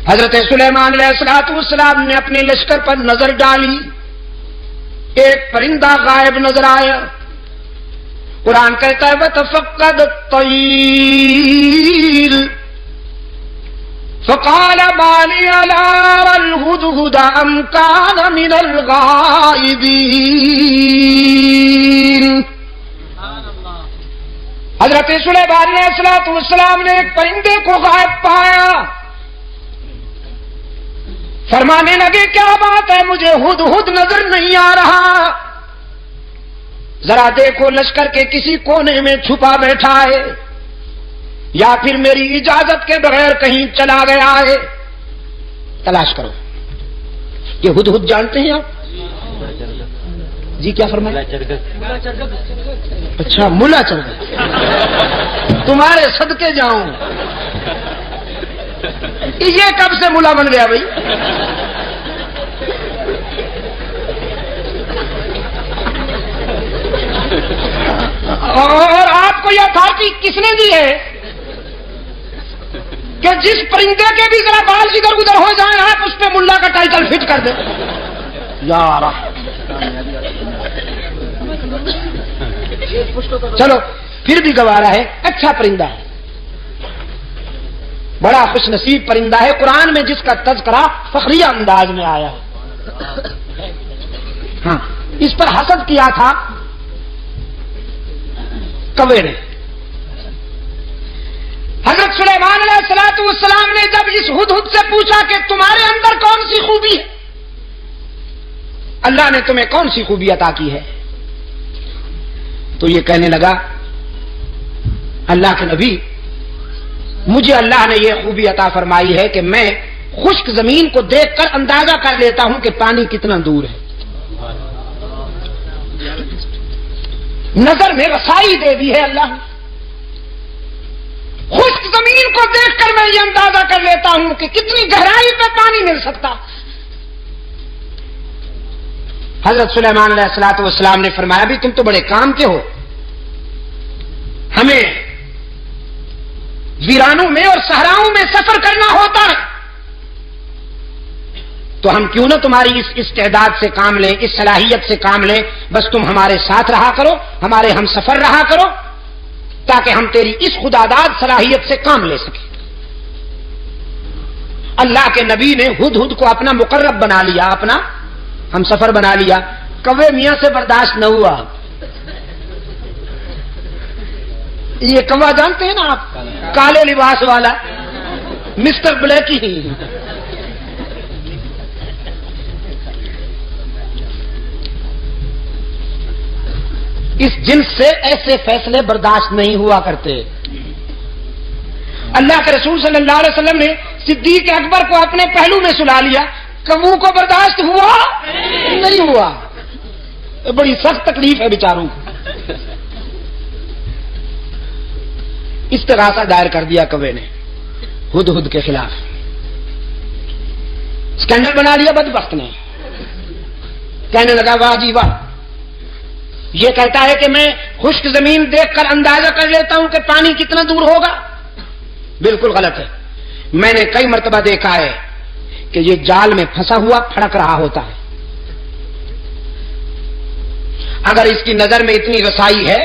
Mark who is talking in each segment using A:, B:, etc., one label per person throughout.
A: حضرت سلیمان علیہ السلام نے اپنے لشکر پر نظر ڈالی، ایک پرندہ غائب نظر آیا۔ قرآن کہتا ہے وَتَفَقَّدَ الطَّيْرَ فَقَالَ مَا لِيَ لَا أَرَى الْهُدْهُدَ أَمْ كَانَ مِنَ الْغَائِبِينَ۔ حضرت سلیمان علیہ السلام نے ایک پرندے کو غائب پایا، فرمانے لگے کیا بات ہے، مجھے ہدہد نظر نہیں آ رہا، ذرا دیکھو لشکر کے کسی کونے میں چھپا بیٹھا ہے یا پھر میری اجازت کے بغیر کہیں چلا گیا ہے، تلاش کرو۔ یہ ہدہد جانتے ہیں آپ؟ جی کیا فرمایا؟ اچھا ملا چرگا، تمہارے صدقے جاؤں، یہ کب سے ملا بن گیا بھائی؟ اور آپ کو یہ اتھارٹی کس نے دی ہے کہ جس پرندے کے بھی ذرا بال ادھر ادھر ہو جائیں آپ اس پہ ملا کا ٹائٹل فٹ کر دیں؟ یار چلو پھر بھی گوارا ہے، اچھا پرندہ ہے، بڑا خوش نصیب پرندہ ہے، قرآن میں جس کا تذکرہ فخریہ انداز میں آیا ہے۔ ہاں اس پر حسد کیا تھا کوے نے۔ حضرت سلیمان علیہ السلام نے جب اس ہدہد سے پوچھا کہ تمہارے اندر کون سی خوبی ہے، اللہ نے تمہیں کون سی خوبی عطا کی ہے، تو یہ کہنے لگا اللہ کے نبی مجھے اللہ نے یہ خوبی عطا فرمائی ہے کہ میں خشک زمین کو دیکھ کر اندازہ کر لیتا ہوں کہ پانی کتنا دور ہے، نظر میں رسائی دے دی ہے اللہ نے، خشک زمین کو دیکھ کر میں یہ اندازہ کر لیتا ہوں کہ کتنی گہرائی پہ پانی مل سکتا۔ حضرت سلیمان علیہ السلام نے فرمایا بھی تم تو بڑے کام کے ہو، ہمیں ویرانوں میں اور صحراؤں میں سفر کرنا ہوتا ہے، تو ہم کیوں نہ تمہاری اس استعداد سے کام لیں، اس صلاحیت سے کام لیں، بس تم ہمارے ساتھ رہا کرو، ہمارے ہم سفر رہا کرو، تاکہ ہم تیری اس خداداد صلاحیت سے کام لے سکیں۔ اللہ کے نبی نے ہدہد کو اپنا مقرب بنا لیا، اپنا ہم سفر بنا لیا، کوے میاں سے برداشت نہ ہوا۔ یہ کوا جانتے ہیں نا آپ، کالے لباس والا مسٹر بلیکی ہی، اس جنس سے ایسے فیصلے برداشت نہیں ہوا کرتے۔ اللہ کے رسول صلی اللہ علیہ وسلم نے صدیق اکبر کو اپنے پہلو میں سلا لیا، کبو کو برداشت ہوا نہیں ہوا، بڑی سخت تکلیف ہے بیچاروں کو۔ استغاثہ دائر کر دیا کوے نے ہدہد کے خلاف، اسکینڈل بنا لیا بدبخت نے، کہنے لگا واہ جی واہ، یہ کہتا ہے کہ میں خشک زمین دیکھ کر اندازہ کر لیتا ہوں کہ پانی کتنا دور ہوگا، بالکل غلط ہے۔ میں نے کئی مرتبہ دیکھا ہے کہ یہ جال میں پھنسا ہوا پھڑک رہا ہوتا ہے، اگر اس کی نظر میں اتنی رسائی ہے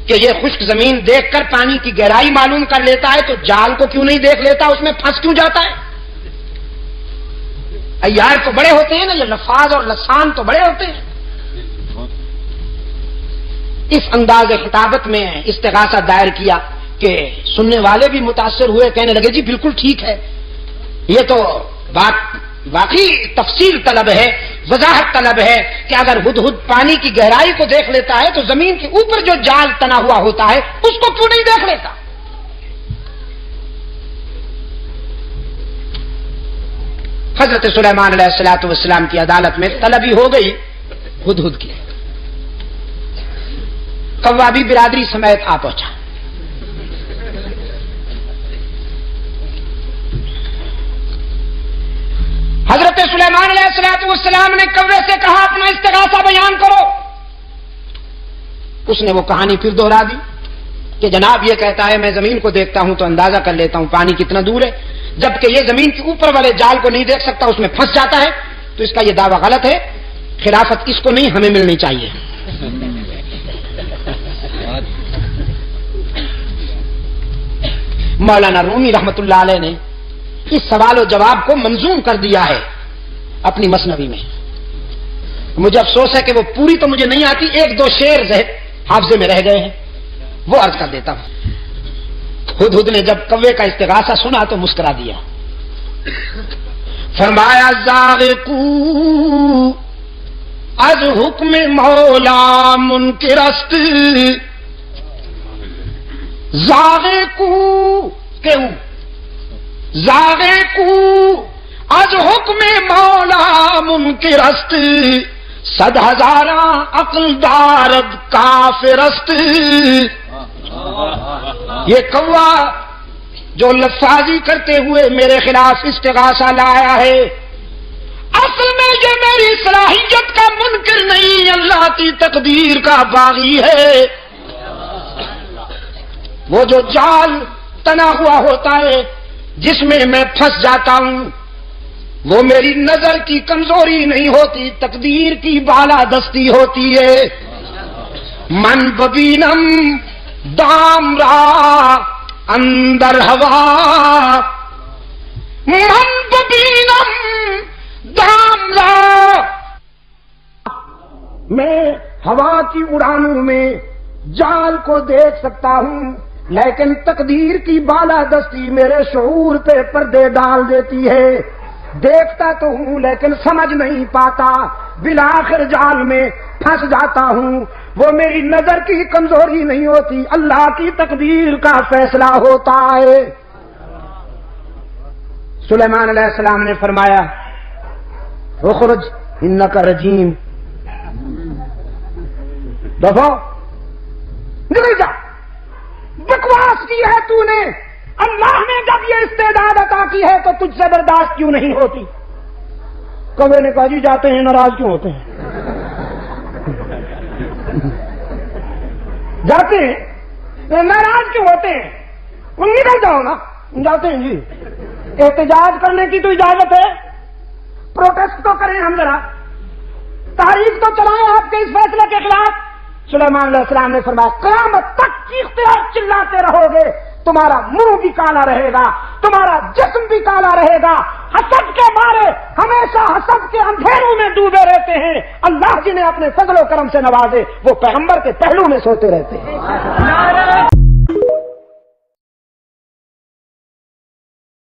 A: کہ یہ خشک زمین دیکھ کر پانی کی گہرائی معلوم کر لیتا ہے تو جال کو کیوں نہیں دیکھ لیتا، اس میں پھنس کیوں جاتا ہے؟ عیار تو بڑے ہوتے ہیں نا، یہ لفاظ اور لسان تو بڑے ہوتے ہیں۔ اس انداز خطابت میں استغاثہ دائر کیا کہ سننے والے بھی متاثر ہوئے، کہنے لگے جی بالکل ٹھیک ہے، یہ تو بات واقعی تفصیل طلب ہے، وضاحت طلب ہے کہ اگر ہدہد پانی کی گہرائی کو دیکھ لیتا ہے تو زمین کے اوپر جو جال تنا ہوا ہوتا ہے اس کو کیوں نہیں دیکھ لیتا؟ حضرت سلیمان علیہ السلام کی عدالت میں طلبی ہو گئی ہدہد کی، کوا بھی برادری سمیت آ پہنچا۔ حضرت سلیمان علیہ السلام نے کوے سے کہا اپنا استغاثہ بیان کرو، اس نے وہ کہانی پھر دوہرا دی کہ جناب یہ کہتا ہے میں زمین کو دیکھتا ہوں تو اندازہ کر لیتا ہوں پانی کتنا دور ہے، جبکہ یہ زمین کے اوپر والے جال کو نہیں دیکھ سکتا، اس میں پھنس جاتا ہے، تو اس کا یہ دعویٰ غلط ہے. خلافت اس کو نہیں، ہمیں ملنی چاہیے. مولانا رومی رحمت اللہ علیہ نے اس سوال و جواب کو منظوم کر دیا ہے اپنی مثنوی میں. مجھے افسوس ہے کہ وہ پوری تو مجھے نہیں آتی، ایک دو شعر حافظے میں رہ گئے ہیں، وہ عرض کر دیتا ہوں. ہدہد نے جب کوے کا استغاثہ سنا تو مسکرا دیا. فرمایا زاغقو از حکم مولا منکرست، زاغقو کیوں زاغقو از حکم مولا منکرست، 100,000 عقل دارد کافرست. یہ کوا جو لفاظی کرتے ہوئے میرے خلاف استغاثہ لایا ہے، اصل میں یہ میری صلاحیت کا منکر نہیں، اللہ کی تقدیر کا باغی ہے. وہ جو جال تنا ہوا ہوتا ہے جس میں میں پھنس جاتا ہوں، وہ میری نظر کی کمزوری نہیں ہوتی، تقدیر کی بالادستی ہوتی ہے. من ببینم دام را اندر ہوا، من ببینم دام را، میں ہوا کی اڑانوں میں جال کو دیکھ سکتا ہوں، لیکن تقدیر کی بالادستی میرے شعور پہ پردے ڈال دیتی ہے. دیکھتا تو ہوں لیکن سمجھ نہیں پاتا، بالآخر جال میں پھنس جاتا ہوں. وہ میری نظر کی کمزوری نہیں ہوتی، اللہ کی تقدیر کا فیصلہ ہوتا ہے. سلیمان علیہ السلام نے فرمایا اخرج انک رجیم، دیکھو نکل جا، بکواس کی ہے تو نے، اللہ نے جب یہ استعداد عطا کی ہے تو تجھ سے برداشت کیوں نہیں ہوتی. کوے نے کہا جی جاتے ہیں، ناراض کیوں ہوتے ہیں؟ جاتے ہیں ناراض کیوں ہوتے ہیں؟ وہ نکل جاؤ نا. جاتے ہیں جی، احتجاج کرنے کی تو اجازت ہے، پروٹیسٹ تو کریں، ہم ذرا تحریک تو چلائیں آپ کے اس فیصلے کے خلاف. سلیمان علیہ السلام نے فرمایا قیامت تک چیختے اور چلاتے رہو گے، تمہارا منہ بھی کالا رہے گا، تمہارا جسم بھی کالا رہے گا. حسد کے مارے ہمیشہ حسد کے اندھیروں میں ڈوبے رہتے ہیں. اللہ جنہیں اپنے فضل و کرم سے نوازے وہ پیغمبر کے پہلو میں سوتے رہتے ہیں.